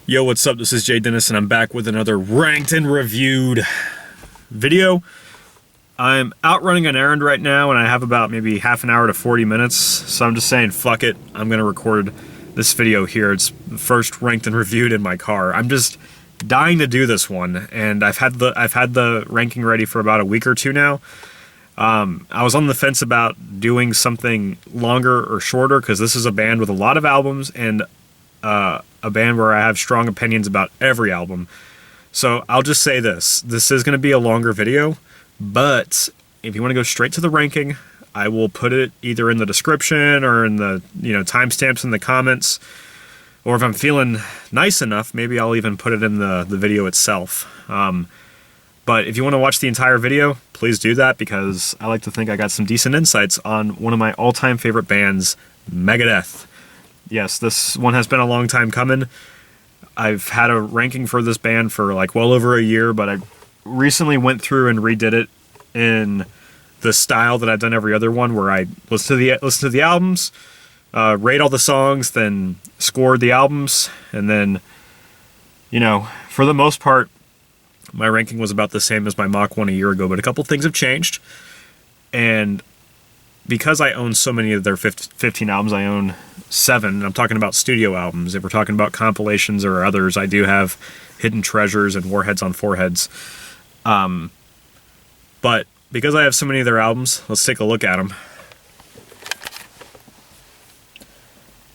Yo, what's up? This is Jay Dennis, and I'm back with another ranked and reviewed video. I'm out running an errand right now, and I have about maybe half an hour to 40 minutes, so I'm just saying, fuck it. I'm gonna record this video here. It's the first ranked and reviewed in my car. I'm just dying to do this one, and I've had the ranking ready for about a week or two now. I was on the fence about doing something longer or shorter, because this is a band with a lot of albums, and a band where I have strong opinions about every album. So I'll just say this is going to be a longer video, but if you want to go straight to the ranking, I will put it either in the description or in the timestamps in the comments, or if I'm feeling nice enough, maybe I'll even put it in the video itself. But if you want to watch the entire video, please do that, because I like to think I got some decent insights on one of my all-time favorite bands, Megadeth. Yes, this one has been a long time coming. I've had a ranking for this band for like well over a year, but I recently went through and redid it in the style that I've done every other one, where I listen to the albums, rate all the songs, then scored the albums, and then, for the most part, my ranking was about the same as my mock one a year ago, but a couple things have changed. And because I own so many of their 15 albums, I own 7. I'm talking about studio albums. If we're talking about compilations or others, I do have Hidden Treasures and Warheads on Foreheads. But because I have so many of their albums, let's take a look at them.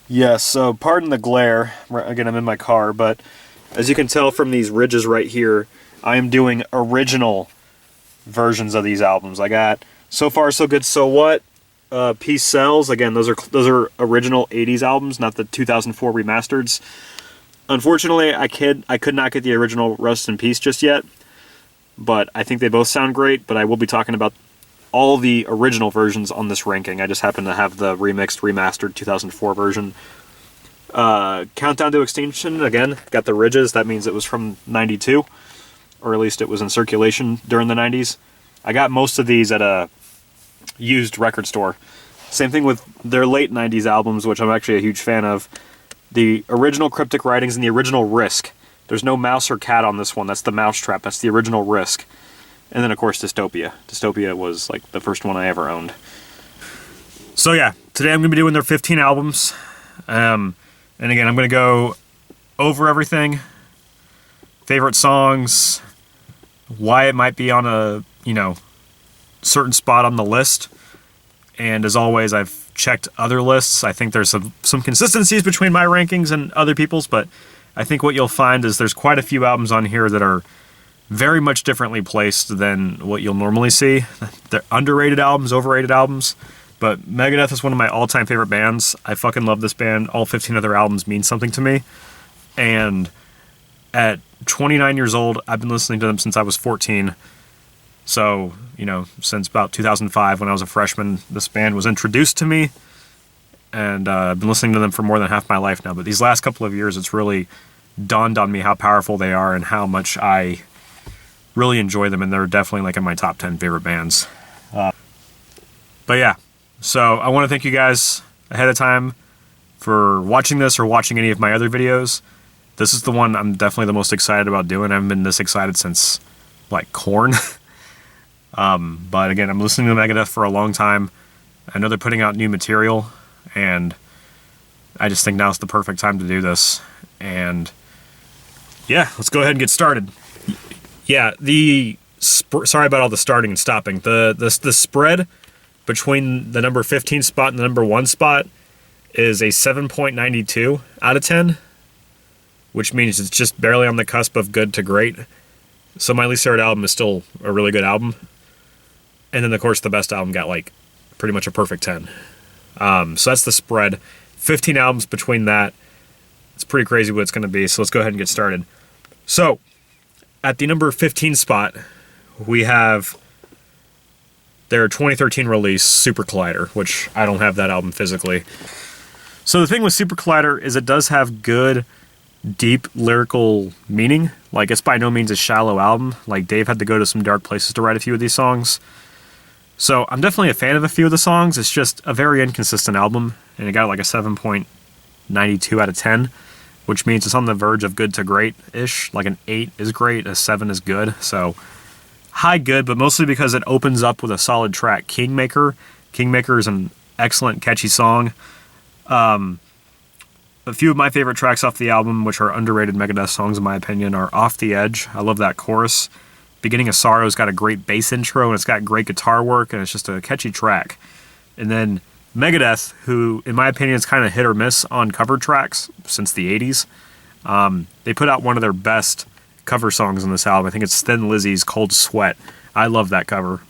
Yes, so pardon the glare. Again, I'm in my car, but as you can tell from these ridges right here, I am doing original versions of these albums. I got So Far So Good So What, Peace Sells. Again, those are original 80s albums, not the 2004 remasters. Unfortunately, I could not get the original Rust in Peace just yet, but I think they both sound great. But I will be talking about all the original versions on this ranking. I just happen to have the remixed, remastered 2004 version. Countdown to Extinction, again, got the ridges. That means it was from 92, or at least it was in circulation during the 90s. I got most of these at a used record store. Same thing with their late 90s albums, which I'm actually a huge fan of. The original Cryptic Writings and the original Risk. There's no mouse or cat on this one. That's the Mousetrap. That's the original Risk. And then, of course, Dystopia. Dystopia was like the first one I ever owned. So yeah, today I'm going to be doing their 15 albums. And again, I'm going to go over everything. Favorite songs. Why it might be on a, certain spot on the list. And as always, I've checked other lists. I think there's some consistencies between my rankings and other people's, but I think what you'll find is there's quite a few albums on here that are very much differently placed than what you'll normally see. They're underrated albums, overrated albums, but Megadeth is one of my all-time favorite bands. I fucking love this band. All 15 of their albums mean something to me. And at 29 years old, I've been listening to them since I was 14. So, since about 2005, when I was a freshman, this band was introduced to me, and I've been listening to them for more than half my life now. But these last couple of years, it's really dawned on me how powerful they are and how much I really enjoy them, and they're definitely like in my top 10 favorite bands. But yeah, so I want to thank you guys ahead of time for watching this or watching any of my other videos. This is the one I'm definitely the most excited about doing. I haven't been this excited since, like, Korn. But again, I'm listening to Megadeth for a long time. I know they're putting out new material, and I just think now's the perfect time to do this. And yeah, let's go ahead and get started. Yeah, sorry about all the starting and stopping. The spread between the number 15 spot and the number 1 spot is a 7.92 out of 10, which means it's just barely on the cusp of good to great. So my least favorite album is still a really good album. And then, of course, the best album got, like, pretty much a perfect 10. So that's the spread. 15 albums between that. It's pretty crazy what it's going to be, so let's go ahead and get started. So, at the number 15 spot, we have their 2013 release, Super Collider, which I don't have that album physically. So the thing with Super Collider is it does have good, deep lyrical meaning. Like, it's by no means a shallow album. Like, Dave had to go to some dark places to write a few of these songs. So I'm definitely a fan of a few of the songs. It's just a very inconsistent album, and it got like a 7.92 out of 10. which means it's on the verge of good to great-ish. Like an 8 is great, a 7 is good. So high good, but mostly because it opens up with a solid track. Kingmaker. Kingmaker is an excellent, catchy song. A few of my favorite tracks off the album, which are underrated Megadeth songs in my opinion, are Off the Edge. I love that chorus. Beginning of Sorrow's got a great bass intro, and it's got great guitar work, and it's just a catchy track. And then Megadeth, who in my opinion is kind of hit or miss on cover tracks since the 80s, they put out one of their best cover songs on this album. I think it's Thin Lizzy's Cold Sweat. I love that cover.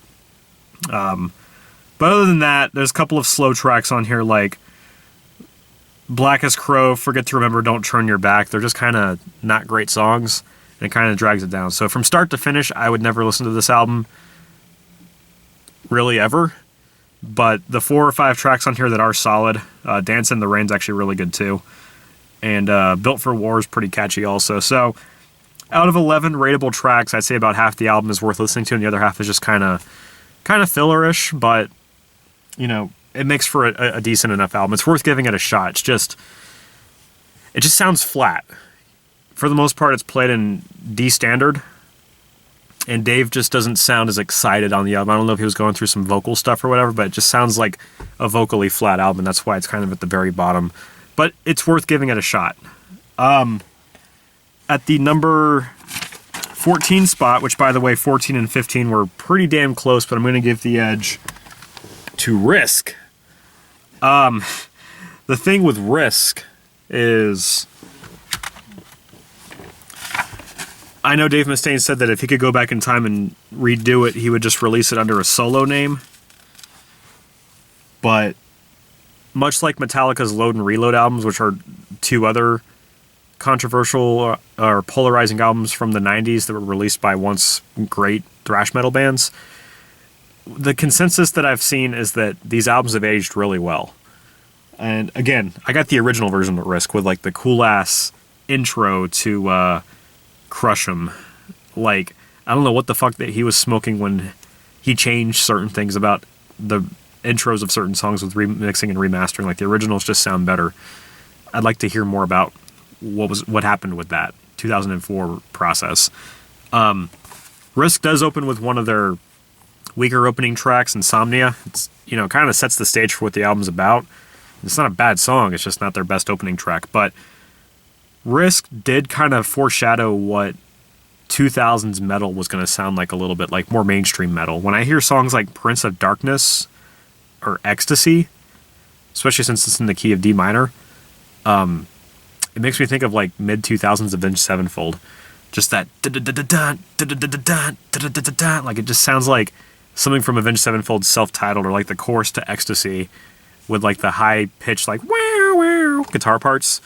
But other than that, there's a couple of slow tracks on here like Black as Crow, Forget to Remember, Don't Turn Your Back. They're just kind of not great songs, and it kind of drags it down. So from start to finish, I would never listen to this album, really ever. But the 4 or 5 tracks on here that are solid, Dance in the Rain's actually really good too. And Built for War is pretty catchy also. So out of 11 rateable tracks, I'd say about half the album is worth listening to, and the other half is just kind of filler-ish, but, you know, it makes for a decent enough album. It's worth giving it a shot. It just sounds flat. For the most part, it's played in D standard, and Dave just doesn't sound as excited on the album. I don't know if he was going through some vocal stuff or whatever, but it just sounds like a vocally flat album. That's why it's kind of at the very bottom. But it's worth giving it a shot. At the number 14 spot, which by the way, 14 and 15 were pretty damn close, but I'm going to give the edge to Risk. The thing with Risk is, I know Dave Mustaine said that if he could go back in time and redo it, he would just release it under a solo name. But much like Metallica's Load and Reload albums, which are 2 other controversial or polarizing albums from the 90s that were released by once great thrash metal bands, the consensus that I've seen is that these albums have aged really well. And again, I got the original version of Risk with like the cool ass intro to Crush 'Em. Like, I don't know what the fuck that he was smoking when he changed certain things about the intros of certain songs with remixing and remastering. Like, the originals just sound better. I'd like to hear more about what happened with that 2004 process. Risk does open with one of their weaker opening tracks, Insomnia. It's, you know, kind of sets the stage for what the album's about. It's not a bad song, it's just not their best opening track. But Risk did kind of foreshadow what 2000s metal was going to sound like a little bit, like more mainstream metal. When I hear songs like Prince of Darkness or Ecstasy, especially since it's in the key of D minor, it makes me think of like mid-2000s Avenged Sevenfold. Just that like, it just sounds like something from Avenged Sevenfold self-titled, or like the chorus to Ecstasy with like the high-pitched like wow wow guitar parts.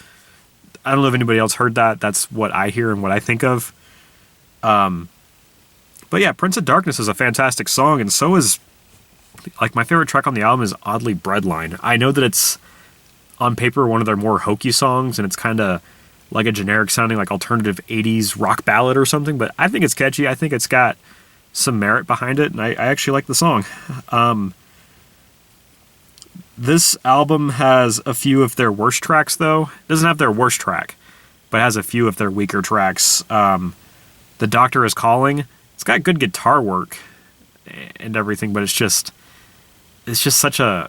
I don't know if anybody else heard that. That's what I hear and what I think of. But yeah, Prince of Darkness is a fantastic song, and so is, like, my favorite track on the album is oddly Breadline. I know that it's on paper one of their more hokey songs, and it's kind of like a generic sounding like alternative 80s rock ballad or something, but I think it's catchy. I think it's got some merit behind it, and I actually like the song. This album has a few of their worst tracks, though. It doesn't have their worst track, but it has a few of their weaker tracks. The Doctor is Calling. It's got good guitar work and everything, but it's just such a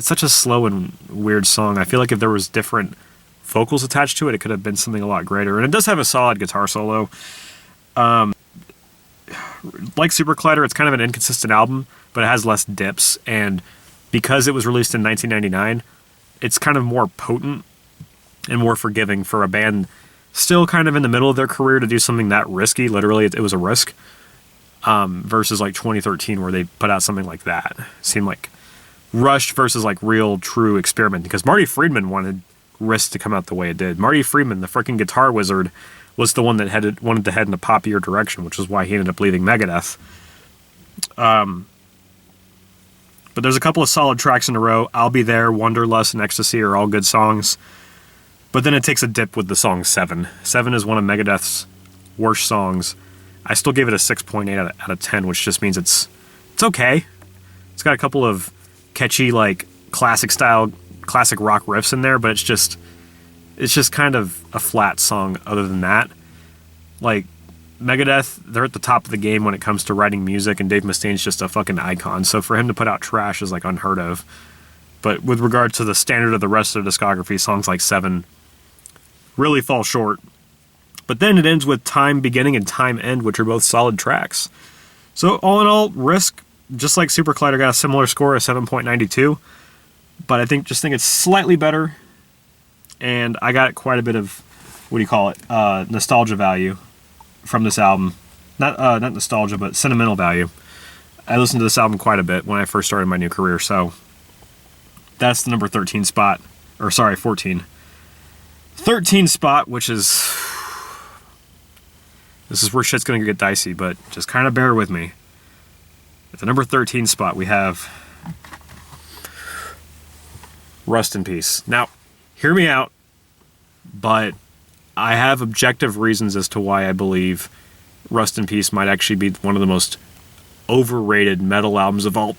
slow and weird song. I feel like if there was different vocals attached to it, it could have been something a lot greater. And it does have a solid guitar solo. Like Super Collider, it's kind of an inconsistent album, but it has less dips, and because it was released in 1999, it's kind of more potent and more forgiving for a band still kind of in the middle of their career to do something that risky. Literally, it was a risk. Versus like 2013, where they put out something like that. It seemed like rushed versus like real, true experiment. Because Marty Friedman wanted Risk to come out the way it did. Marty Friedman, the freaking guitar wizard, was the one that wanted to head in a poppier direction, which is why he ended up leaving Megadeth. But there's a couple of solid tracks in a row. I'll Be There, Wanderlust, and Ecstasy are all good songs. But then it takes a dip with the song 7. 7 is one of Megadeth's worst songs. I still gave it a 6.8 out of 10, which just means it's okay. It's got a couple of catchy, like, classic rock riffs in there, but it's just kind of a flat song other than that. Like, Megadeth, they're at the top of the game when it comes to writing music, and Dave Mustaine's just a fucking icon, so for him to put out trash is, like, unheard of. But with regard to the standard of the rest of the discography, songs like Seven really fall short. But then it ends with Time Beginning and Time End, which are both solid tracks. So all in all, Risk, just like Super Collider, got a similar score, a 7.92. But I think it's slightly better. And I got quite a bit of, nostalgia value from this album. Not nostalgia, but sentimental value. I listened to this album quite a bit when I first started my new career, so that's the number 13 spot. Or sorry, 14. 13 spot, which is... This is where shit's going to get dicey, but just kind of bear with me. At the number 13 spot, we have Rust in Peace. Now, hear me out, but I have objective reasons as to why I believe Rust in Peace might actually be one of the most overrated metal albums of all.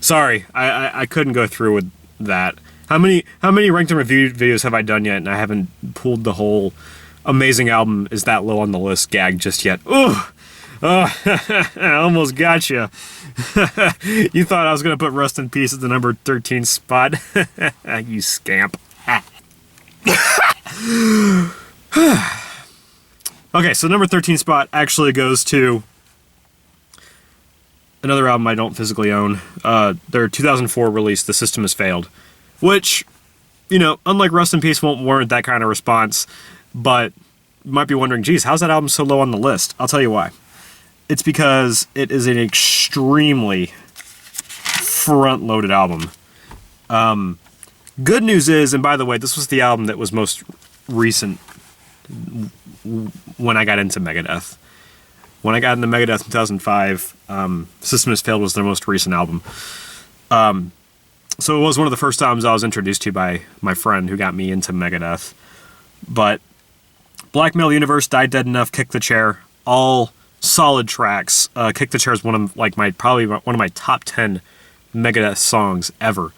Sorry, I couldn't go through with that. How many ranked and reviewed videos have I done yet, and I haven't pulled the whole amazing album is that low on the list gag just yet? Ooh, I almost got you. You thought I was gonna put Rust in Peace at the number 13 spot? You scamp. Okay, so number 13 spot actually goes to another album I don't physically own. Their 2004 release, The System Has Failed, which, unlike Rust in Peace, won't warrant that kind of response, but you might be wondering, geez, how's that album so low on the list? I'll tell you why. It's because it is an extremely front-loaded album. Good news is, and by the way, this was the album that was most recent when I got into Megadeth. When I got into Megadeth in 2005, System Has Failed was their most recent album. So it was one of the first albums I was introduced to by my friend who got me into Megadeth. But Black Metal Universe, Die Dead Enough, Kick the Chair, all solid tracks. Kick the Chair is one of probably one of my top 10 Megadeth songs ever.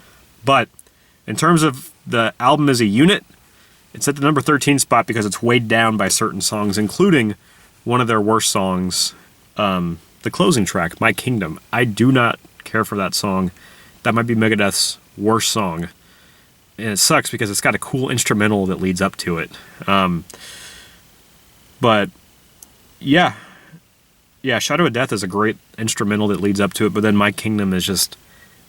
But in terms of the album as a unit, it's at the number 13 spot because it's weighed down by certain songs, including one of their worst songs, the closing track, My Kingdom. I do not care for that song. That might be Megadeth's worst song. And it sucks because it's got a cool instrumental that leads up to it. But, yeah, Shadow of Death is a great instrumental that leads up to it, but then My Kingdom is just,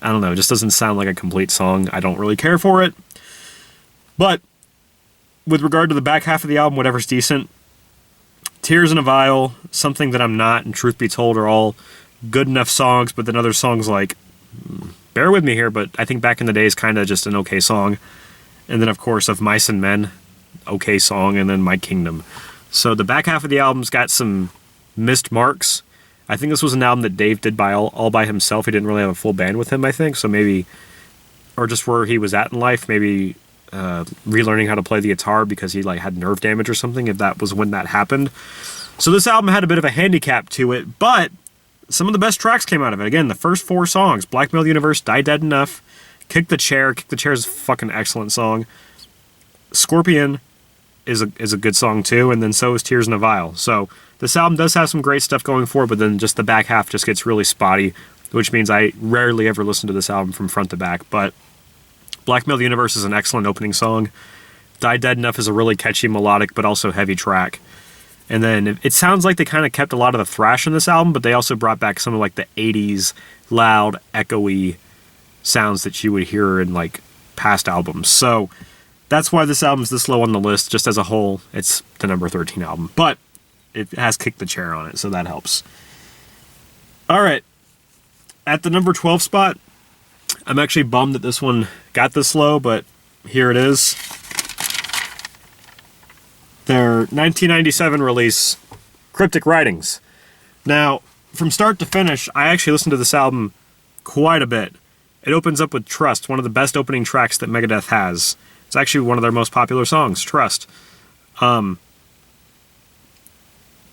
I don't know, it just doesn't sound like a complete song. I don't really care for it. But, with regard to the back half of the album, whatever's decent, Tears in a Vial, Something That I'm Not, and Truth Be Told are all good enough songs, but then other songs like, bear with me here, but I think Back in the Day is kind of just an okay song. And then, of course, Of Mice and Men, okay song, and then My Kingdom. So the back half of the album's got some missed marks. I think this was an album that Dave did all by himself. He didn't really have a full band with him, I think, so maybe, or just where he was at in life, maybe relearning how to play the guitar because he had nerve damage or something, if that was when that happened. So this album had a bit of a handicap to it, but some of the best tracks came out of it. Again, the first 4 songs, Black Metal Universe, Die Dead Enough, Kick the Chair. Kick the Chair is a fucking excellent song. Scorpion is a good song too, and then so is Tears in a Vial. So this album does have some great stuff going for it, but then just the back half just gets really spotty, which means I rarely ever listen to this album from front to back. But Black Metal Universe is an excellent opening song. Die Dead Enough is a really catchy, melodic, but also heavy track. And then it sounds like they kind of kept a lot of the thrash in this album, but they also brought back some of the 80s loud, echoey sounds that you would hear in past albums. So that's why this album's this low on the list. Just as a whole, it's the number 13 album. But it has Kick the Chair on it, so that helps. All right. At the number 12 spot, I'm actually bummed that this one got this low, but here it is. Their 1997 release, Cryptic Writings. Now, from start to finish, I actually listened to this album quite a bit. It opens up with Trust, one of the best opening tracks that Megadeth has. It's actually one of their most popular songs, Trust. But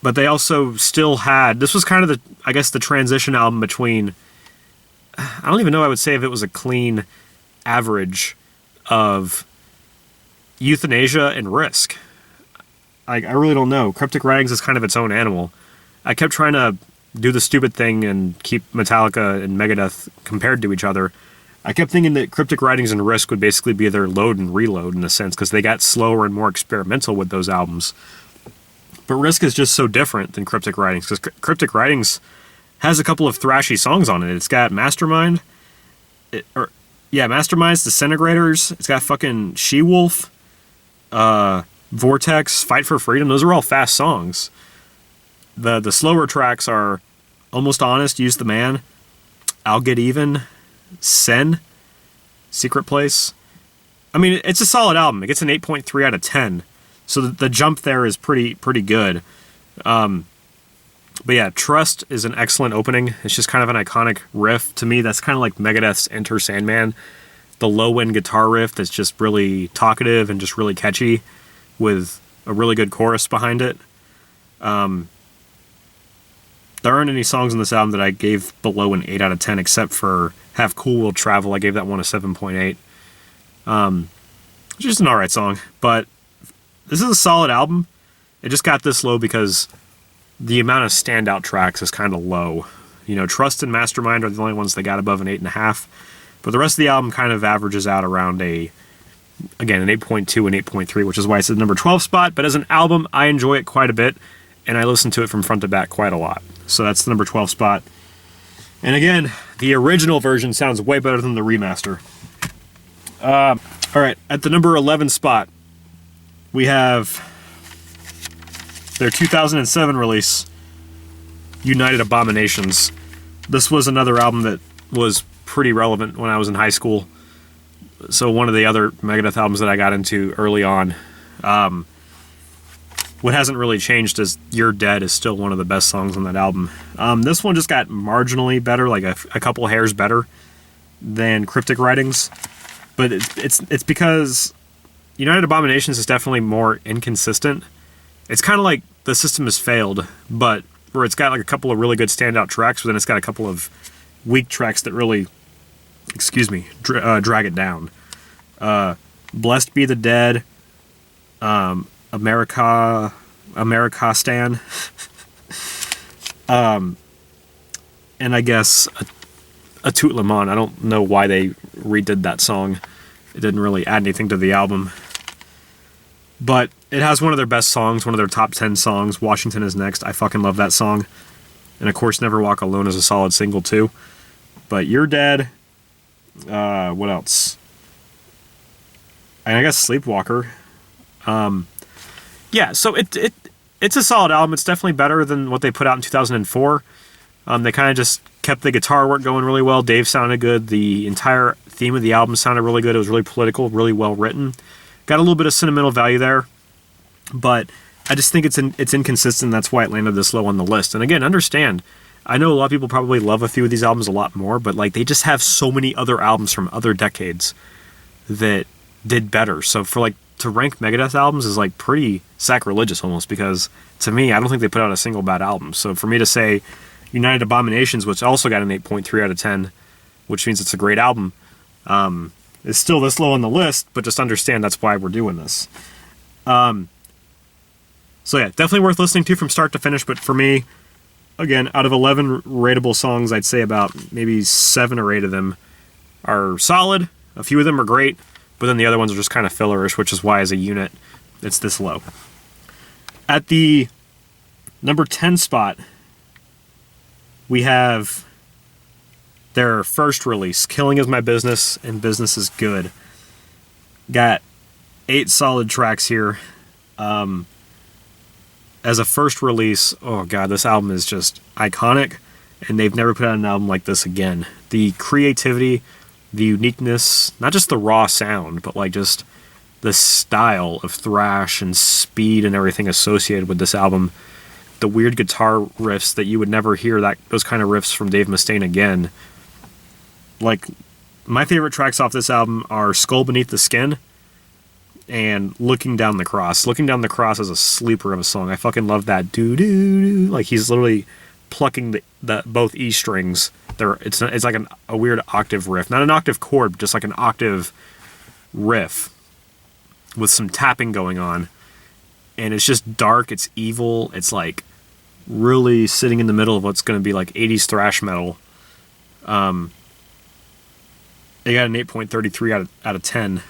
they also still had, this was kind of the transition album between, I don't even know I would say if it was a clean average of Youthanasia and Risk. I really don't know. Cryptic Writings is kind of its own animal. I kept trying to do the stupid thing and keep Metallica and Megadeth compared to each other. I kept thinking that Cryptic Writings and Risk would basically be their load and reload in a sense, because they got slower and more experimental with those albums. But Risk is just so different than Cryptic Writings, because Cryptic Writings has a couple of thrashy songs on it. It's got Mastermind, Mastermind's Disintegrators. It's got fucking She-Wolf, Vortex, Fight for Freedom. Those are all fast songs. The slower tracks are Almost Honest, Use the Man, I'll Get Even, Sen, Secret Place. I mean, it's a solid album. It gets an 8.3 out of 10. So the jump there is pretty good. But yeah, Trust is an excellent opening. It's just kind of an iconic riff. To me, that's kind of like Megadeth's Enter Sandman. The low-end guitar riff that's just really talkative and just really catchy with a really good chorus behind it. There aren't any songs on this album that I gave below an 8 out of 10 except for Have Cool Will Travel. I gave that one a 7.8. It's just an alright song, but this is a solid album. It just got this low because the amount of standout tracks is kind of low. You know, Trust and Mastermind are the only ones that got above an 8.5, but the rest of the album kind of averages out around an 8.2 and 8.3, which is why it's the number 12 spot. But as an album, I enjoy it quite a bit, and I listen to it from front to back quite a lot. So that's the number 12 spot. And again, the original version sounds way better than the remaster. Alright, at the number 11 spot, we have their 2007 release, United Abominations. This was another album that was pretty relevant when I was in high school. So one of the other Megadeth albums that I got into early on. What hasn't really changed is You're Dead is still one of the best songs on that album. This one just got marginally better, like a couple hairs better than Cryptic Writings. But it's because United Abominations is definitely more inconsistent. It's kind of like The System Has Failed, but where it's got like a couple of really good standout tracks, but then it's got a couple of weak tracks that really, drag it down. Blessed Be the Dead, America Stan, and I guess a Tout Le Monde. I don't know why they redid that song. It didn't really add anything to the album. But it has one of their best songs, one of their top 10 songs, Washington Is Next. I fucking love that song. And of course, Never Walk Alone is a solid single too. But You're Dead. What else? And I guess Sleepwalker. Yeah, so it's a solid album. It's definitely better than what they put out in 2004. They kind of just kept the guitar work going really well. Dave sounded good. The entire theme of the album sounded really good. It was really political, really well written. Got a little bit of sentimental value there, but I just think it's inconsistent. That's why it landed this low on the list. And again, understand, I know a lot of people probably love a few of these albums a lot more, but like they just have so many other albums from other decades that did better. So for like to rank Megadeth albums is like pretty sacrilegious almost, because to me, I don't think they put out a single bad album. So for me to say United Abominations, which also got an 8.3 out of 10, which means it's a great album, is still this low on the list, but just understand that's why we're doing this. So yeah, definitely worth listening to from start to finish, but for me, again, out of 11 rateable songs, I'd say about maybe 7 or 8 of them are solid. A few of them are great, but then the other ones are just kind of fillerish, which is why as a unit, it's this low. At the number 10 spot, we have their first release, Killing Is My Business and Business Is Good. Got 8 solid tracks here. As a first release, oh god, this album is just iconic, and they've never put out an album like this again. The creativity, the uniqueness, not just the raw sound, but like just the style of thrash and speed and everything associated with this album the weird guitar riffs that you would never hear those kind of riffs from Dave Mustaine again. Like, my favorite tracks off this album are Skull Beneath the Skin and Looking Down the Cross. Looking Down the Cross is a sleeper of a song. I fucking love that doo-doo-doo. Like, he's literally plucking the both E strings. It's like a weird octave riff. Not an octave chord, but just like an octave riff with some tapping going on. And it's just dark, it's evil, it's like really sitting in the middle of what's going to be like 80s thrash metal. They got an 8.33 out of 10.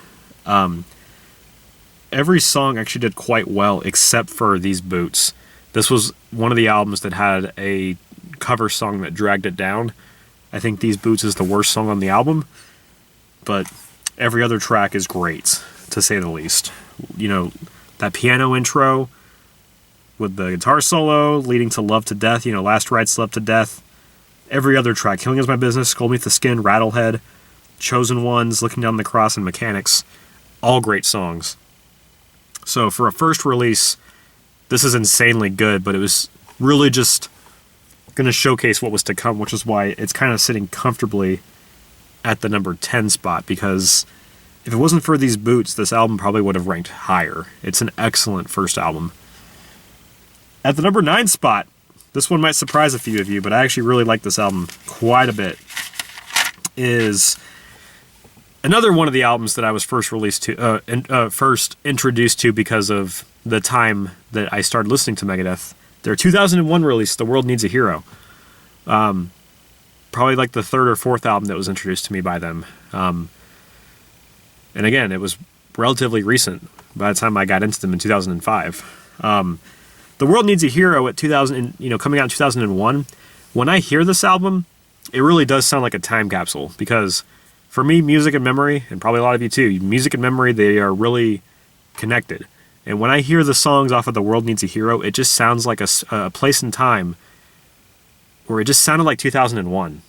Every song actually did quite well except for These Boots. This was one of the albums that had a cover song that dragged it down. I think These Boots is the worst song on the album, but every other track is great, to say the least. You know, that piano intro with the guitar solo leading to Love to Death, you know, Last Rites, Love to Death. Every other track, Killing Is My Business, Skull Beneath the Skin, Rattlehead, Chosen Ones, Looking Down the Cross, and Mechanics. All great songs. So for a first release, this is insanely good, but it was really just going to showcase what was to come, which is why it's kind of sitting comfortably at the number 10 spot, because if it wasn't for These Boots, this album probably would have ranked higher. It's an excellent first album. At the number 9 spot, this one might surprise a few of you, but I actually really like this album quite a bit, is another one of the albums that I was first introduced to because of the time that I started listening to Megadeth. Their 2001 release, The World Needs a Hero. Probably like the third or fourth album that was introduced to me by them. And again, it was relatively recent by the time I got into them in 2005. The World Needs a Hero at coming out in 2001. When I hear this album, it really does sound like a time capsule, because for me, music and memory, and probably a lot of you too, music and memory, they are really connected. And when I hear the songs off of The World Needs a Hero, it just sounds like a place in time where it just sounded like 2001.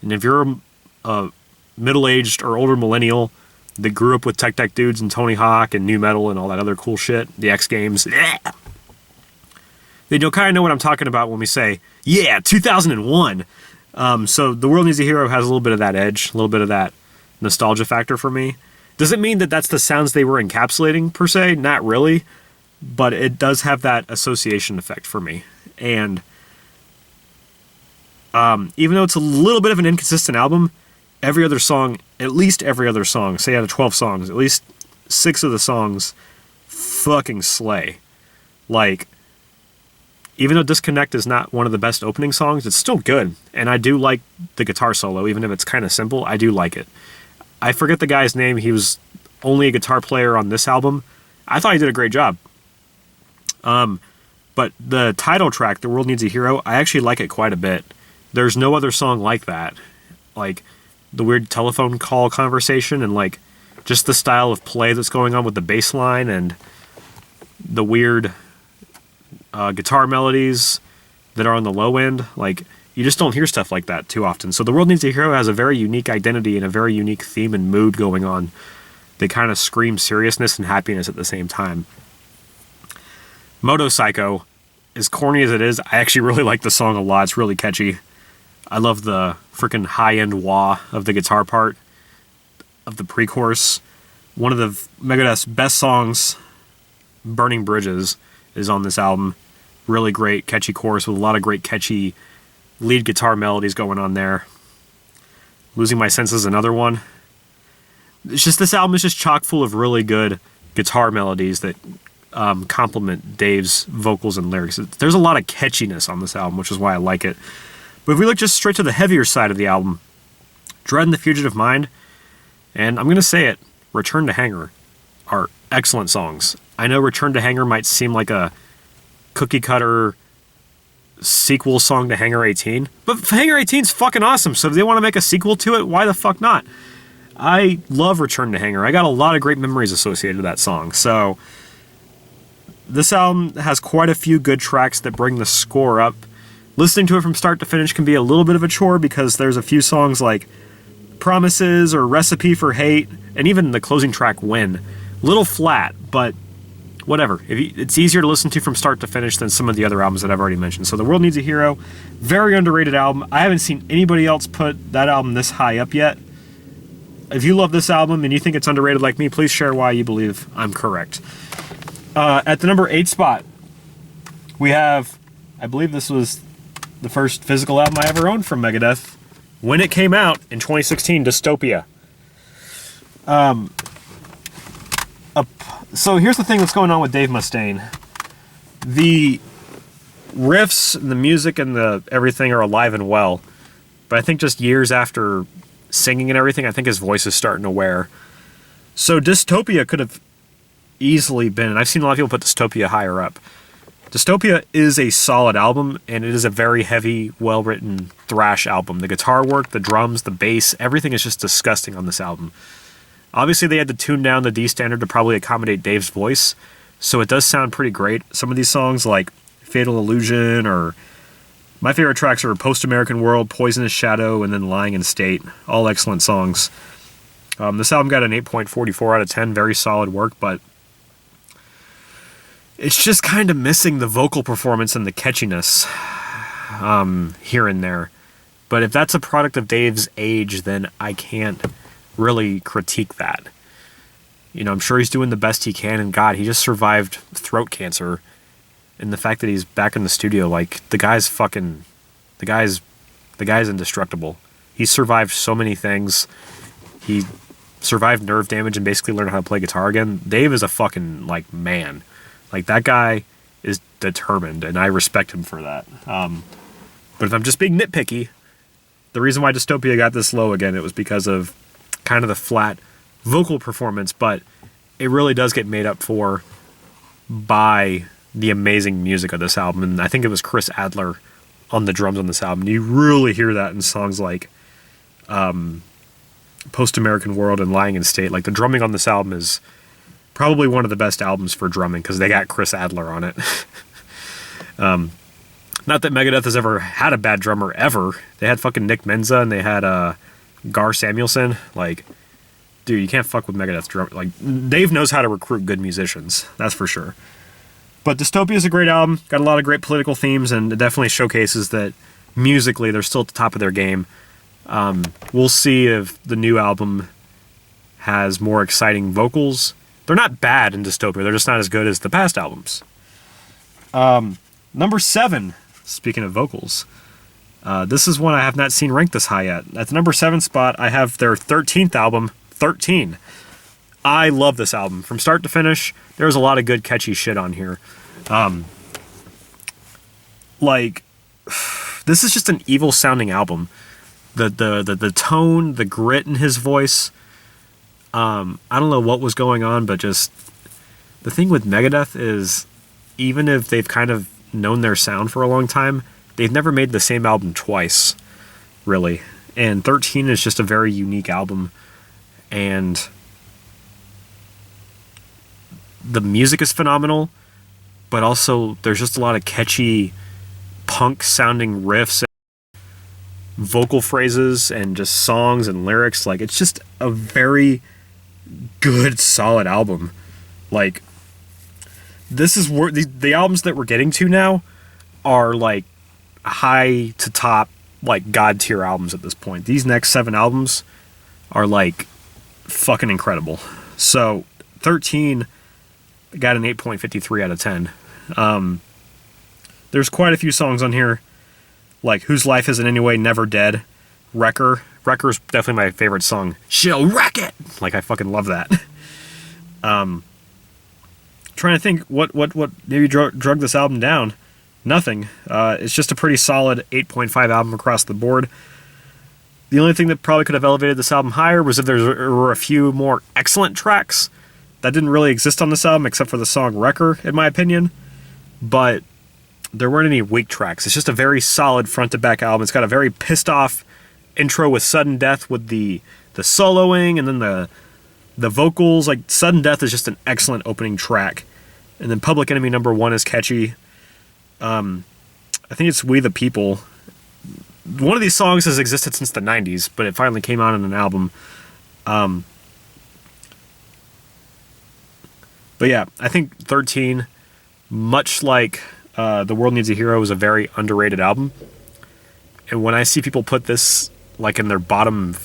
And if you're a middle-aged or older millennial that grew up with Tech Deck Dudes and Tony Hawk and nu metal and all that other cool shit, the X Games, then you'll kind of know what I'm talking about when we say, yeah, 2001. So The World Needs a Hero has a little bit of that edge, a little bit of that nostalgia factor for me. Does it mean that that's the sounds they were encapsulating, per se? Not really. But it does have that association effect for me. And even though it's a little bit of an inconsistent album, every other song, at least every other song, say out of 12 songs, at least 6 of the songs fucking slay. Like, even though Disconnect is not one of the best opening songs, it's still good. And I do like the guitar solo, even if it's kind of simple, I do like it. I forget the guy's name. He was only a guitar player on this album. I thought he did a great job. But the title track, The World Needs a Hero, I actually like it quite a bit. There's no other song like that. Like, the weird telephone call conversation and, like, just the style of play that's going on with the bass line and the weird guitar melodies that are on the low end. Like, you just don't hear stuff like that too often. So The World Needs a Hero has a very unique identity and a very unique theme and mood going on. They kind of scream seriousness and happiness at the same time. Motorpsycho, as corny as it is, I actually really like the song a lot. It's really catchy. I love the freaking high-end wah of the guitar part of the pre-chorus. One of the Megadeth's best songs, Burning Bridges, is on this album. Really great, catchy chorus with a lot of great, catchy lead guitar melodies going on there. Losing My Senses, another one. It's just, this album is just chock full of really good guitar melodies that complement Dave's vocals and lyrics. There's a lot of catchiness on this album, which is why I like it. But if we look just straight to the heavier side of the album, Dread and the Fugitive Mind, and I'm going to say it, Return to Hangar, are excellent songs. I know Return to Hangar might seem like a cookie-cutter sequel song to Hangar 18, but Hangar 18's fucking awesome, so if they want to make a sequel to it, why the fuck not? I love Return to Hangar. I got a lot of great memories associated with that song, so this album has quite a few good tracks that bring the score up. Listening to it from start to finish can be a little bit of a chore because there's a few songs like Promises or Recipe for Hate, and even the closing track, Win. Little flat, but whatever. It's easier to listen to from start to finish than some of the other albums that I've already mentioned. So The World Needs a Hero, very underrated album. I haven't seen anybody else put that album this high up yet. If you love this album and you think it's underrated like me, please share why you believe I'm correct. At the number 8 spot, we have, I believe this was the first physical album I ever owned from Megadeth. When it came out in 2016, Dystopia. So here's the thing that's going on with Dave Mustaine. The riffs and the music and the everything are alive and well, but I think just years after singing and everything, I think his voice is starting to wear. So Dystopia could have easily been, and I've seen a lot of people put Dystopia higher up. Dystopia is a solid album, and it is a very heavy, well-written thrash album. The guitar work, the drums, the bass, everything is just disgusting on this album. Obviously, they had to tune down the D standard to probably accommodate Dave's voice, so it does sound pretty great. Some of these songs, like Fatal Illusion, or my favorite tracks are Post-American World, Poisonous Shadow, and then Lying in State. All excellent songs. This album got an 8.44 out of 10. Very solid work, but it's just kind of missing the vocal performance and the catchiness here and there. But if that's a product of Dave's age, then I can't really critique that. You know, I'm sure he's doing the best he can, and God, he just survived throat cancer. And the fact that he's back in the studio, like, the guy's indestructible. He's survived so many things. He survived nerve damage and basically learned how to play guitar again. Dave is a fucking, like, man. Like, that guy is determined, and I respect him for that. But if I'm just being nitpicky, the reason why Dystopia got this low again, it was because of kind of the flat vocal performance, but it really does get made up for by the amazing music of this album. And I think it was Chris Adler on the drums on this album. You really hear that in songs like Post-American World and Lying in State. Like, the drumming on this album is probably one of the best albums for drumming because they got Chris Adler on it. Not that Megadeth has ever had a bad drummer ever. They had fucking Nick Menza and they had Gar Samuelson. Like, dude, you can't fuck with Megadeth drum. Like, Dave knows how to recruit good musicians. That's for sure. But Dystopia is a great album. Got a lot of great political themes, and it definitely showcases that musically they're still at the top of their game. We'll see if the new album has more exciting vocals. They're not bad in Dystopia. They're just not as good as the past albums. Number 7, speaking of vocals, this is one I have not seen ranked this high yet. At the number 7 spot, I have their 13th album, 13. I love this album. From start to finish, there's a lot of good, catchy shit on here. Like, this is just an evil-sounding album. The tone, the grit in his voice, I don't know what was going on, but just the thing with Megadeth is, even if they've kind of known their sound for a long time, they've never made the same album twice, really. And 13 is just a very unique album, and the music is phenomenal, but also there's just a lot of catchy punk-sounding riffs and vocal phrases and just songs and lyrics. Like, it's just a very good, solid album. Like, this is where the albums that we're getting to now are like high to top, like, god tier albums at this point. These next 7 albums are like fucking incredible. So 13 got an 8.53 out of 10. There's quite a few songs on here, like Whose Life Is in Any Way Never Dead, Wrecker. Wrecker's definitely my favorite song. She'll wreck it! Like, I fucking love that. Trying to think what maybe drug this album down. Nothing. It's just a pretty solid 8.5 album across the board. The only thing that probably could have elevated this album higher was if there were a few more excellent tracks that didn't really exist on this album, except for the song Wrecker, in my opinion. But there weren't any weak tracks. It's just a very solid front-to-back album. It's got a very pissed-off intro with Sudden Death with the soloing and then the vocals. Like, Sudden Death is just an excellent opening track. And then Public Enemy No. 1 is catchy. I think it's We the People. One of these songs has existed since the 90s, but it finally came out in an album. But yeah, I think 13, much like The World Needs a Hero, is a very underrated album. And when I see people put this like in their bottom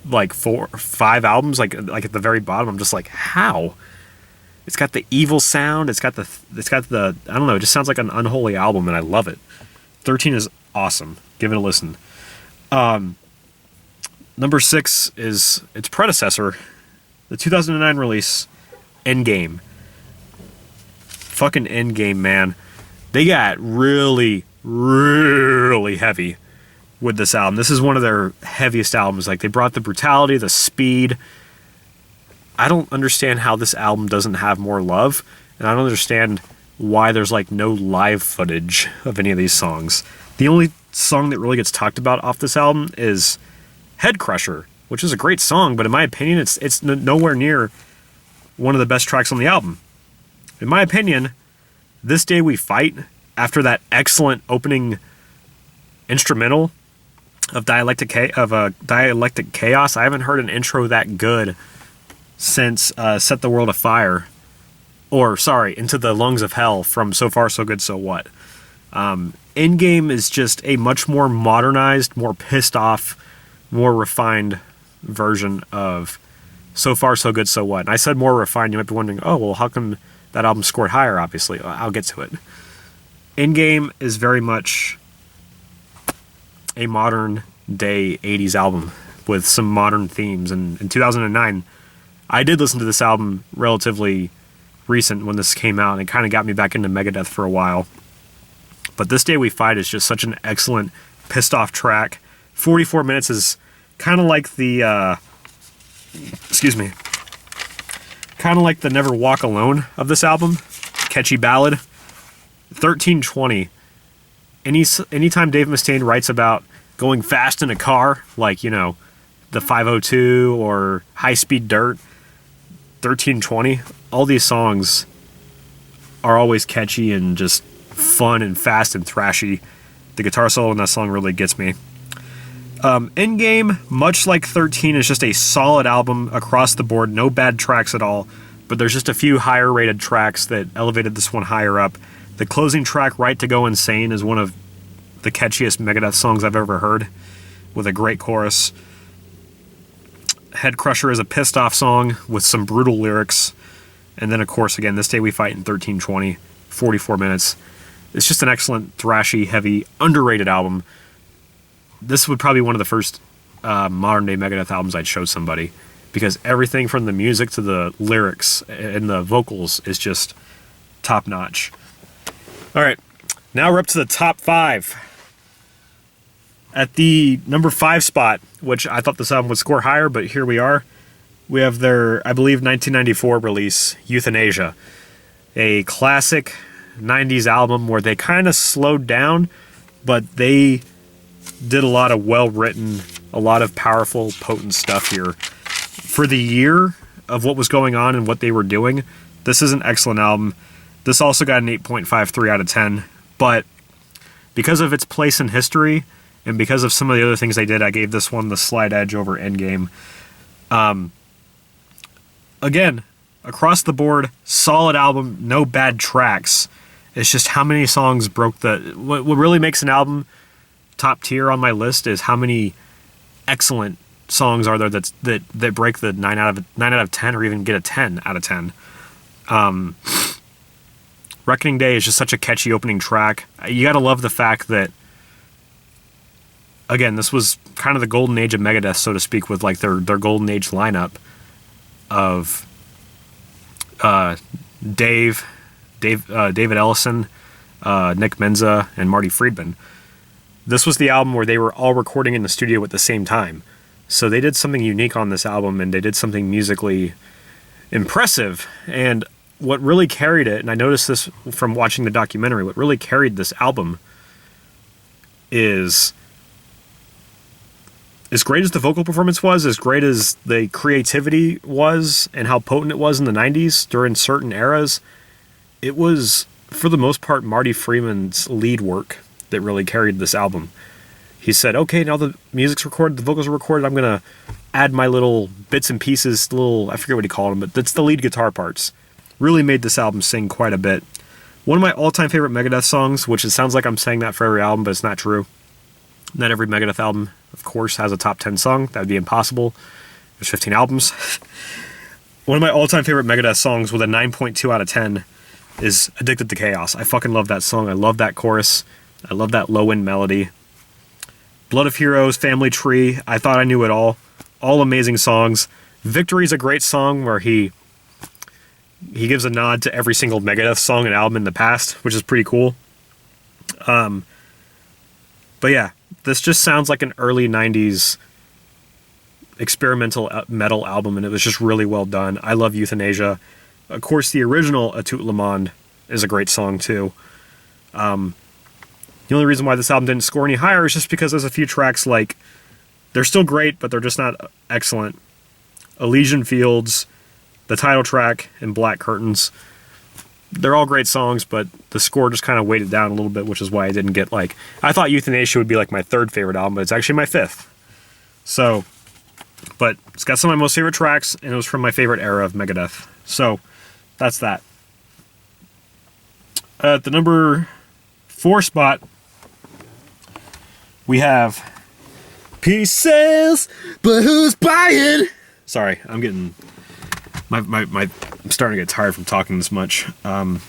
like 4 or 5 albums, like at the very bottom, I'm just like, how? It's got the evil sound. It's got the I don't know. It just sounds like an unholy album, and I love it. 13 is awesome. Give it a listen. Number 6 is its predecessor, the 2009 release, ENDGAME. Fucking ENDGAME, man. They got really, really heavy with this album. This is one of their heaviest albums. Like, they brought the brutality, the speed. I don't understand how this album doesn't have more love, and I don't understand why there's like no live footage of any of these songs. The only song that really gets talked about off this album is Head Crusher, which is a great song, but in my opinion, it's nowhere near one of the best tracks on the album. In my opinion, This Day We Fight, after that excellent opening instrumental of Dialectic Chaos, I haven't heard an intro that good since Set the World Afire, or sorry, Into the Lungs of Hell from So Far So Good So What. ENDGAME is just a much more modernized, more pissed off, more refined version of So Far So Good So What. And I said more refined, you might be wondering, oh, well, how come that album scored higher? Obviously, I'll get to it. ENDGAME is very much a modern day 80s album with some modern themes. And in 2009, I did listen to this album relatively recent when this came out, and it kind of got me back into Megadeth for a while. But This Day We Fight is just such an excellent pissed off track. 44 minutes is kind of like the kind of like the Never Walk Alone of this album. Catchy ballad. 1320. Anytime Dave Mustaine writes about going fast in a car, like, you know, the 502 or High Speed Dirt, 1320, all these songs are always catchy and just fun and fast and thrashy. The guitar solo in that song really gets me. ENDGAME, much like 13, is just a solid album across the board. No bad tracks at all, but there's just a few higher rated tracks that elevated this one higher up. The closing track, Right to Go Insane, is one of the catchiest Megadeth songs I've ever heard, with a great chorus. Head Crusher is a pissed off song with some brutal lyrics. And then, of course, again, This Day We Fight in 1320, 44 minutes. It's just an excellent, thrashy, heavy, underrated album. This would probably be one of the first modern-day Megadeth albums I'd show somebody, because everything from the music to the lyrics and the vocals is just top-notch. All right, now we're up to the top 5. At the number 5 spot, which I thought this album would score higher, but here we are. We have their, I believe, 1994 release, Youthanasia. A classic 90s album where they kind of slowed down, but they did a lot of well-written, a lot of powerful, potent stuff here. For the year of what was going on and what they were doing, this is an excellent album. This also got an 8.53 out of 10, but because of its place in history and because of some of the other things they did, I gave this one the slight edge over ENDGAME. Again, across the board, solid album, no bad tracks. It's just how many songs broke the... What really makes an album top tier on my list is how many excellent songs are there that break the 9 out of 10 or even get a 10 out of 10. Reckoning Day is just such a catchy opening track. You gotta love the fact that, again, this was kind of the golden age of Megadeth, so to speak, with like their golden age lineup of David Ellison, Nick Menza, and Marty Friedman. This was the album where they were all recording in the studio at the same time. So they did something unique on this album, and they did something musically impressive. And what really carried it, and I noticed this from watching the documentary, what really carried this album is, as great as the vocal performance was, as great as the creativity was, and how potent it was in the 90s during certain eras, it was, for the most part, Marty Friedman's lead work that really carried this album. He said, okay, now the music's recorded, the vocals are recorded, I'm going to add my little bits and pieces, I forget what he called them, but that's the lead guitar parts. really made this album sing quite a bit. One of my all-time favorite Megadeth songs, which it sounds like I'm saying that for every album, but it's not true. Not every Megadeth album, of course, has a top 10 song. That would be impossible. There's 15 albums. One of my all-time favorite Megadeth songs with a 9.2 out of 10 is Addicted to Chaos. I fucking love that song. I love that chorus. I love that low-end melody. Blood of Heroes, Family Tree, I Thought I Knew It All. All amazing songs. Victory's a great song where he gives a nod to every single Megadeth song and album in the past, which is pretty cool. But yeah, this just sounds like an early 90s experimental metal album, and it was just really well done. I love Youthanasia. Of course, the original A Tout Le Monde is a great song, too. The only reason why this album didn't score any higher is just because there's a few tracks, like, they're still great, but they're just not excellent. Elysian Fields, the title track, and Black Curtains. They're all great songs, but the score just kind of weighted down a little bit, which is why I didn't get, like... I thought Youthanasia would be, like, my third favorite album, but it's actually my fifth. So, but it's got some of my most favorite tracks, and it was from my favorite era of Megadeth. So, that's that. At the number 4 spot, we have... Peace Sales, but who's buying? Sorry, I'm getting... I'm starting to get tired from talking this much. Another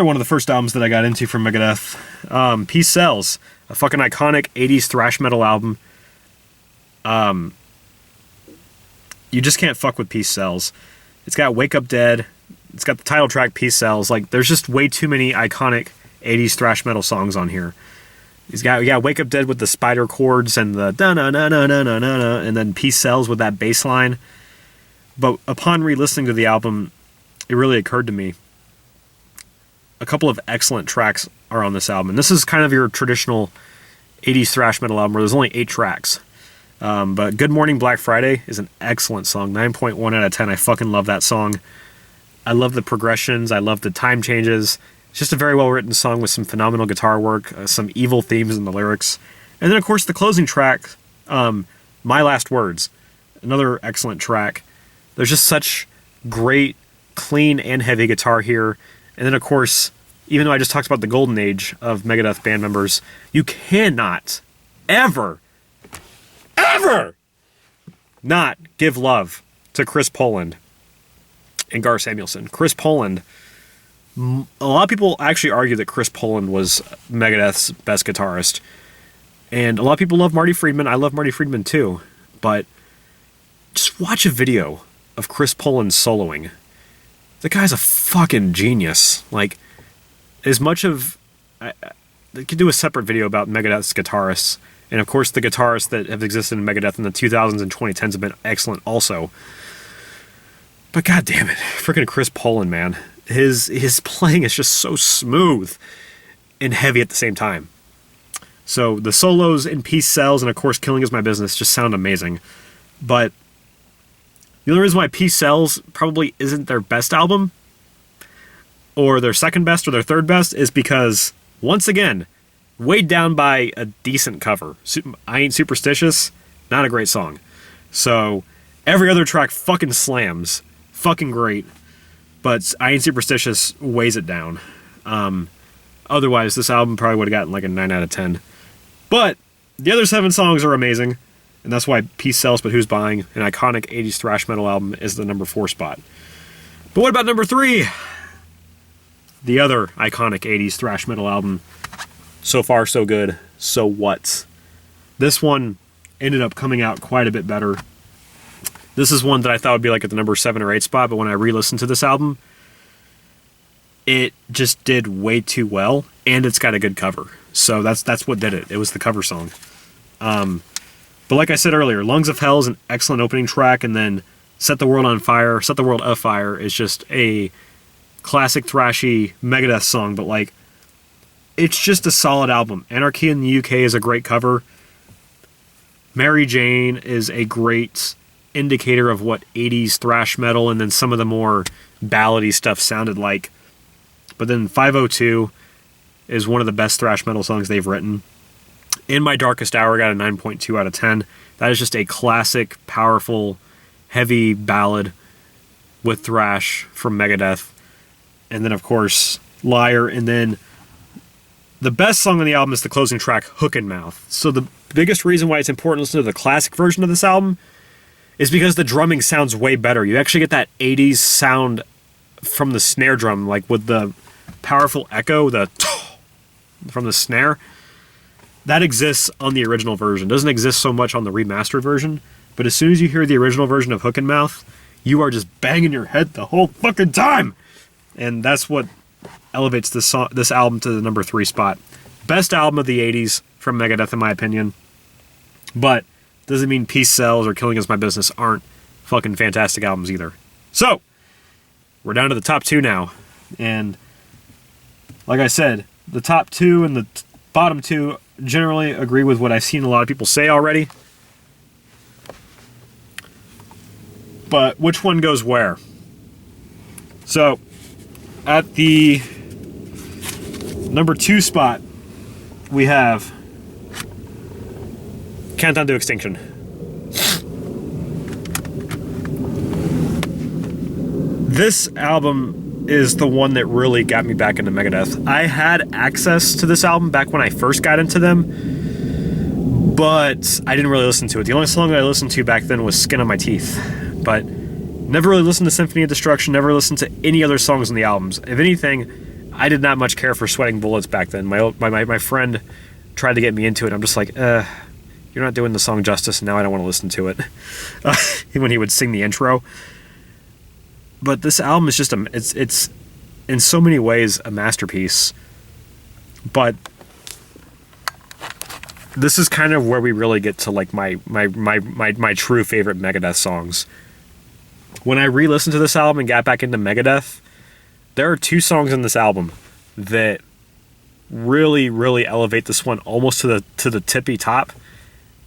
one of the first albums that I got into from Megadeth, Peace Sells, a fucking iconic 80s thrash metal album. You just can't fuck with Peace Sells. It's got Wake Up Dead. It's got the title track, Peace Sells. Like, there's just way too many iconic 80s thrash metal songs on here. He's got, Wake Up Dead with the spider chords and the da-na-na-na-na-na-na, and then Peace Sells with that bass line. But upon re-listening to the album, it really occurred to me, a couple of excellent tracks are on this album. And this is kind of your traditional 80s thrash metal album where there's only 8 tracks. But Good Morning Black Friday is an excellent song. 9.1 out of 10. I fucking love that song. I love the progressions. I love the time changes. It's just a very well-written song with some phenomenal guitar work, some evil themes in the lyrics. And then, of course, the closing track, My Last Words. Another excellent track. There's just such great, clean, and heavy guitar here. And then, of course, even though I just talked about the golden age of Megadeth band members, you cannot ever not give love to Chris Poland and Gar Samuelson. Chris Poland, a lot of people actually argue that Chris Poland was Megadeth's best guitarist. And a lot of people love Marty Friedman. I love Marty Friedman too. But just watch a video of Chris Poland soloing. The guy's a fucking genius. Like, as much of... I could do a separate video about Megadeth's guitarists. And of course, the guitarists that have existed in Megadeth in the 2000s and 2010s have been excellent also. But god damn it, freaking Chris Poland, man. His playing is just so smooth and heavy at the same time. So the solos in Peace Sells and of course Killing Is My Business just sound amazing. But the only reason why Peace Sells probably isn't their best album, or their second best, or their third best, is because, once again, weighed down by a decent cover. I Ain't Superstitious, not a great song. So, every other track fucking slams. Fucking great. But I Ain't Superstitious weighs it down. Otherwise, this album probably would have gotten like a 9 out of 10. But, the other 7 songs are amazing. And that's why Peace Sells, But Who's Buying, an iconic 80s thrash metal album, is the number 4 spot. But what about number 3? The other iconic 80s thrash metal album. So Far, So Good, So What? This one ended up coming out quite a bit better. This is one that I thought would be like at the number 7 or 8 spot, but when I re-listened to this album, it just did way too well, and it's got a good cover. So that's what did it. It was the cover song. But like I said earlier, Lungs of Hell is an excellent opening track, and then Set the World on Fire, Set the World Afire is just a classic thrashy Megadeth song, but like, it's just a solid album. Anarchy in the UK is a great cover. Mary Jane is a great indicator of what 80s thrash metal and then some of the more ballady stuff sounded like. But then 502 is one of the best thrash metal songs they've written. In My Darkest Hour got a 9.2 out of 10. That is just a classic, powerful, heavy ballad. with thrash from Megadeth, and then of course Liar, and then the best song on the album is the closing track, Hook and Mouth. So the biggest reason why it's important to listen to the classic version of this album is because the drumming sounds way better. You actually get that 80s sound from the snare drum, like with the powerful echo, the from the snare. That exists on the original version. It doesn't exist so much on the remastered version, but as soon as you hear the original version of Hook and Mouth, you are just banging your head the whole fucking time. And that's what elevates this album to the number 3 spot. Best album of the 80s from Megadeth, in my opinion. But doesn't mean Peace Sells or Killing Is My Business aren't fucking fantastic albums either. So, we're down to the top 2 now. And like I said, the top 2 and the bottom 2 generally agree with what I've seen a lot of people say already. But which one goes where? So, at the number 2 spot, we have Countdown to Extinction. This album is the one that really got me back into Megadeth. I had access to this album back when I first got into them, but I didn't really listen to it. The only song that I listened to back then was Skin on My Teeth, but never really listened to Symphony of Destruction, never listened to any other songs on the albums. If anything, I did not much care for Sweating Bullets back then. My friend tried to get me into it. I'm just like, you're not doing the song justice, and now I don't want to listen to it. When he would sing the intro. But this album is just it's in so many ways a masterpiece. But this is kind of where we really get to like my true favorite Megadeth songs. When I re-listened to this album and got back into Megadeth, there are 2 songs in this album that really, really elevate this one almost to the tippy top.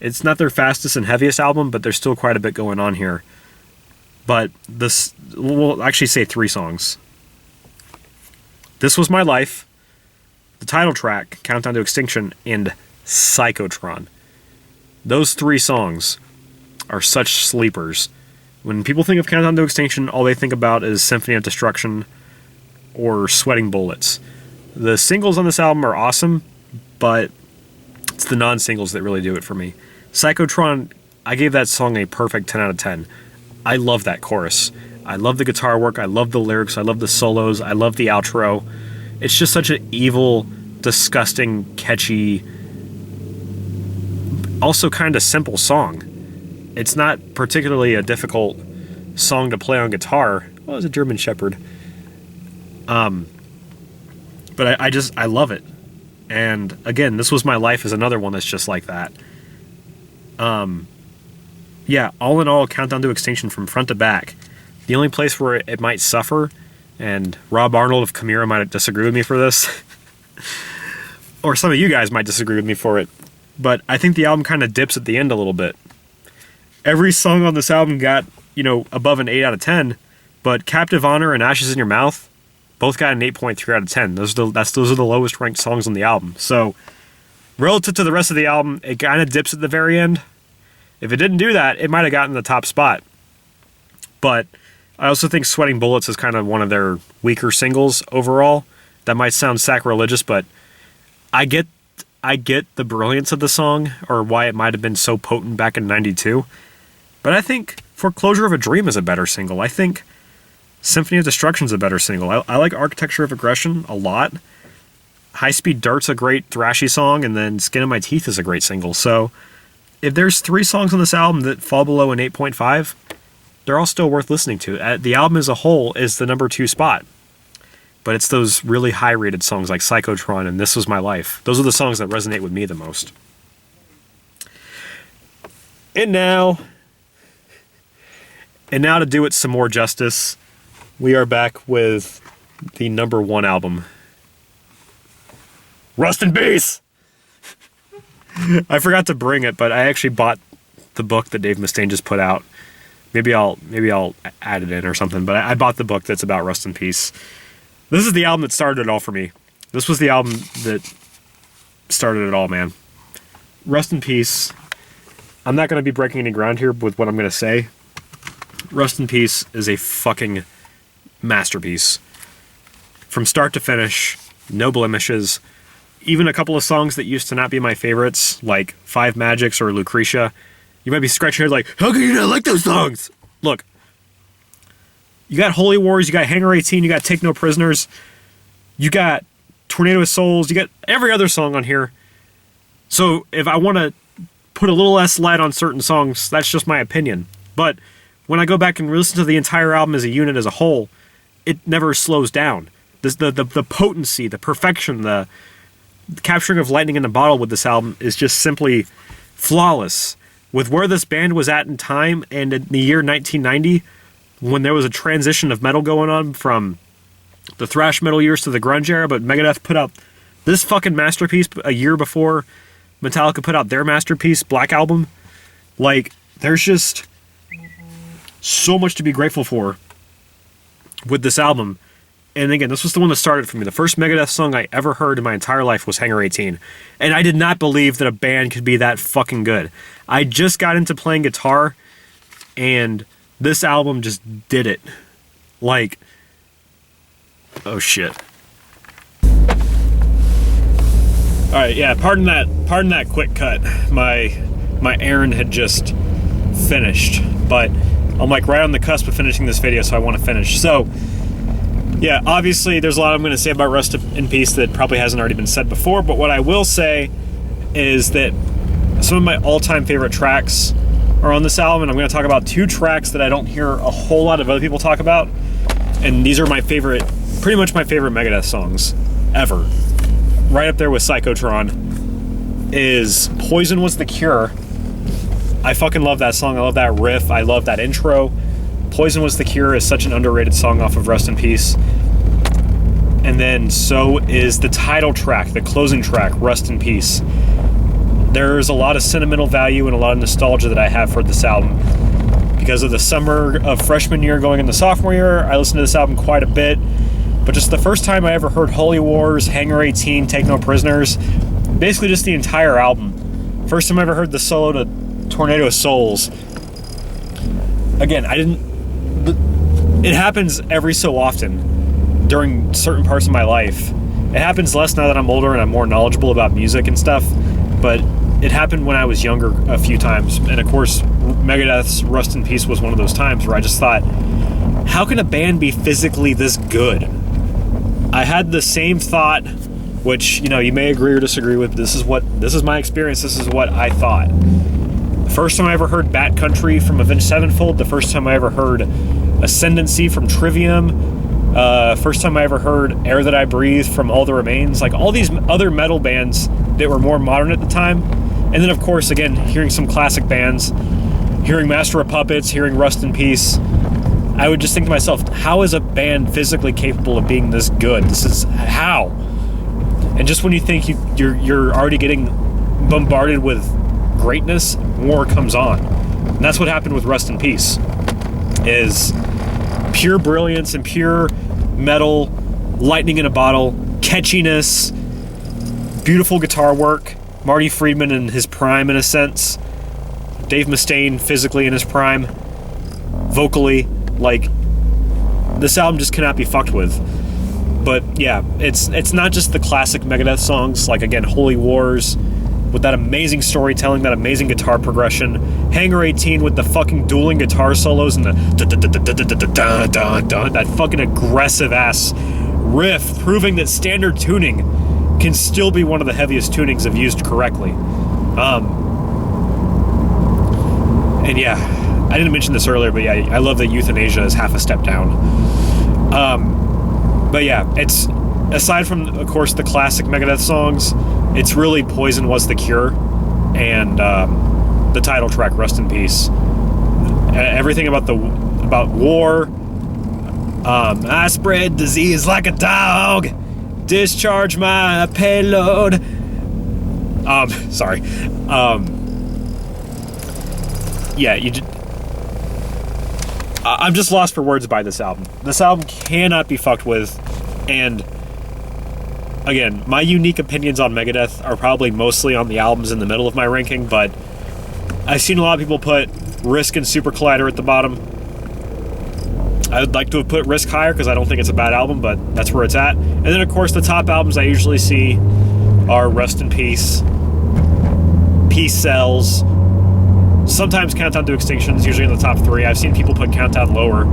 It's not their fastest and heaviest album, but there's still quite a bit going on here. But this, we'll actually say 3 songs. This Was My Life, the title track, Countdown to Extinction, and Psychotron. Those 3 songs are such sleepers. When people think of Countdown to Extinction, all they think about is Symphony of Destruction or Sweating Bullets. The singles on this album are awesome, but it's the non-singles that really do it for me. Psychotron, I gave that song a perfect 10 out of 10. I love that chorus. I love the guitar work. I love the lyrics. I love the solos. I love the outro. It's just such an evil, disgusting, catchy, also kind of simple song. It's not particularly a difficult song to play on guitar. Well, it's a German Shepherd. But I love it. And again, This Was My Life is another one that's just like that. Yeah, all in all, Countdown to Extinction from front to back. The only place where it might suffer, and Rob Arnold of Chimera might disagree with me for this, or some of you guys might disagree with me for it, but I think the album kind of dips at the end a little bit. Every song on this album got, above an 8 out of 10, but Captive Honor and Ashes in Your Mouth both got an 8.3 out of 10. Those are the lowest ranked songs on the album. So, relative to the rest of the album, it kind of dips at the very end. If it didn't do that, it might have gotten the top spot. But I also think Sweating Bullets is kind of one of their weaker singles overall. That might sound sacrilegious, but I get the brilliance of the song, or why it might have been so potent back in 92. But I think Foreclosure of a Dream is a better single. I think Symphony of Destruction is a better single. I like Architecture of Aggression a lot. High Speed Dirt's a great thrashy song, and then Skin on My Teeth is a great single. So if there's 3 songs on this album that fall below an 8.5, they're all still worth listening to. The album as a whole is the number 2 spot. But it's those really high-rated songs like Psychotron and This Was My Life. Those are the songs that resonate with me the most. And now to do it some more justice, we are back with the number 1 album. Rust in Peace! I forgot to bring it, but I actually bought the book that Dave Mustaine just put out. Maybe I'll add it in or something, but I bought the book that's about Rust in Peace. This is the album that started it all for me. This was the album that started it all, man. Rust in Peace. I'm not going to be breaking any ground here with what I'm going to say. Rust in Peace is a fucking masterpiece. From start to finish, no blemishes. Even a couple of songs that used to not be my favorites, like Five Magics or Lucretia, you might be scratching your head like, how can you not like those songs? Look, you got Holy Wars, you got Hangar 18, you got Take No Prisoners, you got Tornado of Souls, you got every other song on here. So if I want to put a little less light on certain songs, that's just my opinion. But when I go back and listen to the entire album as a unit, as a whole, it never slows down. The potency, the perfection, the capturing of lightning in a bottle with this album is just simply flawless. With where this band was at in time, and in the year 1990, when there was a transition of metal going on from the thrash metal years to the grunge era, but Megadeth put out this fucking masterpiece a year before Metallica put out their masterpiece, Black Album. Like, there's just so much to be grateful for with this album. And again, this was the one that started for me. The first Megadeth song I ever heard in my entire life was Hangar 18. And I did not believe that a band could be that fucking good. I just got into playing guitar, and this album just did it. Like, oh shit. Alright, yeah, pardon that quick cut. My errand had just finished, but I'm like right on the cusp of finishing this video, so I want to finish. So, yeah, obviously there's a lot I'm going to say about Rust in Peace that probably hasn't already been said before, but what I will say is that some of my all-time favorite tracks are on this album, and I'm going to talk about two tracks that I don't hear a whole lot of other people talk about, and these are my favorite, pretty much my favorite Megadeth songs ever. Right up there with Psychotron is Poison Was the Cure. I fucking love that song. I love that riff. I love that intro. Poison Was the Cure is such an underrated song off of Rust in Peace. And then so is the title track, the closing track, Rust in Peace. There's a lot of sentimental value and a lot of nostalgia that I have for this album. Because of the summer of freshman year going into sophomore year, I listened to this album quite a bit. But just the first time I ever heard Holy Wars, Hangar 18, Take No Prisoners, basically just the entire album. First time I ever heard the solo to Tornado of Souls. Again, it happens every so often during certain parts of my life. It happens less now that I'm older and I'm more knowledgeable about music and stuff, but it happened when I was younger a few times. And of course, Megadeth's Rust in Peace was one of those times where I just thought, how can a band be physically this good? I had the same thought, which, you know, you may agree or disagree with. This is my experience. This is what I thought. The first time I ever heard Bat Country from Avenged Sevenfold, the first time I ever heard Ascendancy from Trivium, first time I ever heard Air That I Breathe from All The Remains, like all these other metal bands that were more modern at the time. And then, of course, again, hearing some classic bands, hearing Master of Puppets, hearing Rust in Peace, I would just think to myself, how is a band physically capable of being this good? This is how? And just when you think you're already getting bombarded with greatness, more comes on. And that's what happened with Rust in Peace. Is pure brilliance and pure metal, lightning in a bottle, catchiness, beautiful guitar work, Marty Friedman in his prime in a sense, Dave Mustaine physically in his prime, vocally. Like, this album just cannot be fucked with. But yeah, it's not just the classic Megadeth songs, like again, Holy Wars, with that amazing storytelling, that amazing guitar progression, Hangar 18 with the fucking dueling guitar solos and the that fucking aggressive ass riff, proving that standard tuning can still be one of the heaviest tunings if used correctly. And yeah, I didn't mention this earlier, but yeah, I love that Youthanasia is half a step down. But yeah, it's, aside from, of course, the classic Megadeth songs, it's really Poison Was the Cure and the title track, Rust in Peace. Everything about war, I spread disease like a dog, discharge my payload. Sorry. Yeah, I'm just lost for words by this album. This album cannot be fucked with, and again, my unique opinions on Megadeth are probably mostly on the albums in the middle of my ranking, but I've seen a lot of people put Risk and Super Collider at the bottom. I would like to have put Risk higher because I don't think it's a bad album, but that's where it's at. And then, of course, the top albums I usually see are Rust in Peace, Peace Sells, sometimes Countdown to Extinction is usually in the top 3. I've seen people put Countdown lower,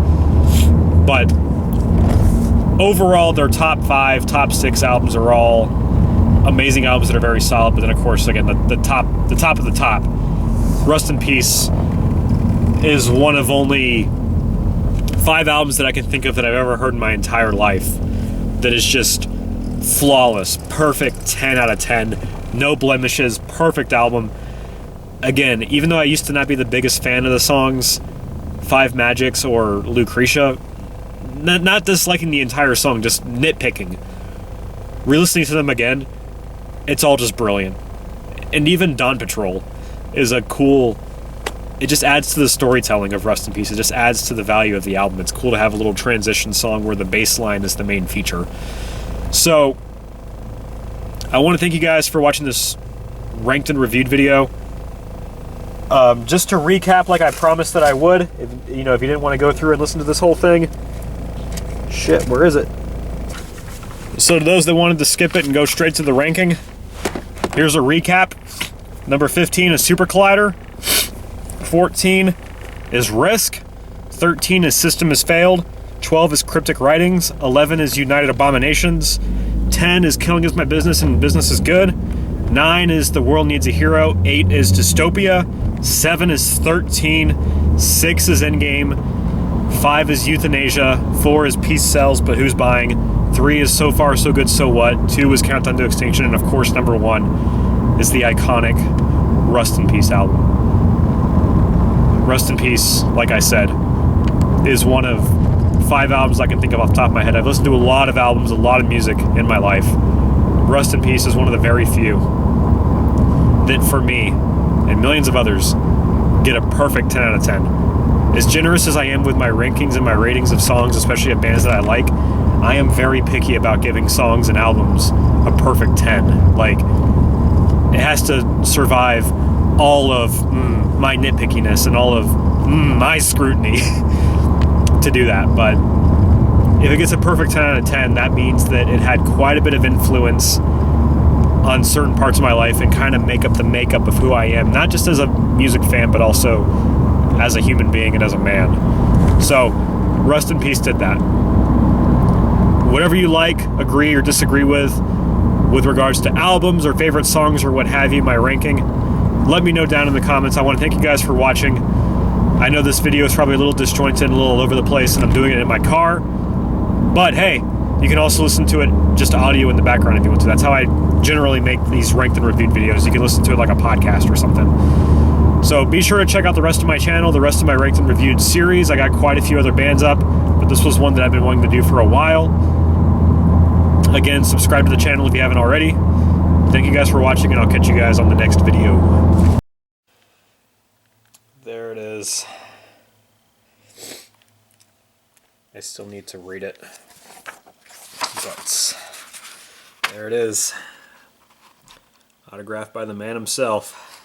but overall, their top 5, top 6 albums are all amazing albums that are very solid. But then, of course, again, the top of the top, Rust in Peace is one of only 5 albums that I can think of that I've ever heard in my entire life that is just flawless, perfect 10 out of 10, no blemishes, perfect album. Again, even though I used to not be the biggest fan of the songs Five Magics or Lucretia, not disliking the entire song, just nitpicking, re-listening to them again, it's all just brilliant. And even Dawn Patrol is a cool, it just adds to the storytelling of Rust in Peace. It just adds to the value of the album. It's cool to have a little transition song where the bass line is the main feature. So, I want to thank you guys for watching this ranked and reviewed video. Just to recap, like I promised that I would, if you didn't want to go through and listen to this whole thing, shit, where is it? So to those that wanted to skip it and go straight to the ranking, here's a recap. Number 15 is Super Collider. 14 is Risk. 13 is System Has Failed. 12 is Cryptic Writings. 11 is United Abominations. 10 is Killing Is My Business and Business Is Good. 9 is The World Needs a Hero. 8 is Dystopia. 7 is 13. 6 is Endgame. 5 is Youthanasia. 4 is Peace Sells, But Who's Buying? 3 is So Far So Good So What? 2 is Countdown to Extinction. And of course, number 1 is the iconic Rust in Peace album. Rust in Peace, like I said, is one of 5 albums I can think of off the top of my head. I've listened to a lot of albums, a lot of music in my life. Rust in Peace is one of the very few that, for me, and millions of others, get a perfect 10 out of 10. As generous as I am with my rankings and my ratings of songs, especially of bands that I like, I am very picky about giving songs and albums a perfect 10. Like, it has to survive all of my nitpickiness and all of my scrutiny to do that. But if it gets a perfect 10 out of 10, that means that it had quite a bit of influence on certain parts of my life and kind of make up the makeup of who I am, not just as a music fan, but also as a human being and as a man. So, Rust in Peace did that. Whatever you like, agree, or disagree with regards to albums or favorite songs or what have you, my ranking, let me know down in the comments. I want to thank you guys for watching. I know this video is probably a little disjointed and a little all over the place, and I'm doing it in my car. But hey, you can also listen to it just audio in the background if you want to. That's how I generally make these ranked and reviewed videos. You can listen to it like a podcast or something. So be sure to check out the rest of my channel, the rest of my ranked and reviewed series. I got quite a few other bands up, but this was one that I've been wanting to do for a while. Again, subscribe to the channel if you haven't already. Thank you guys for watching, and I'll catch you guys on the next video. There it is. I still need to read it, but there it is. Autographed by the man himself.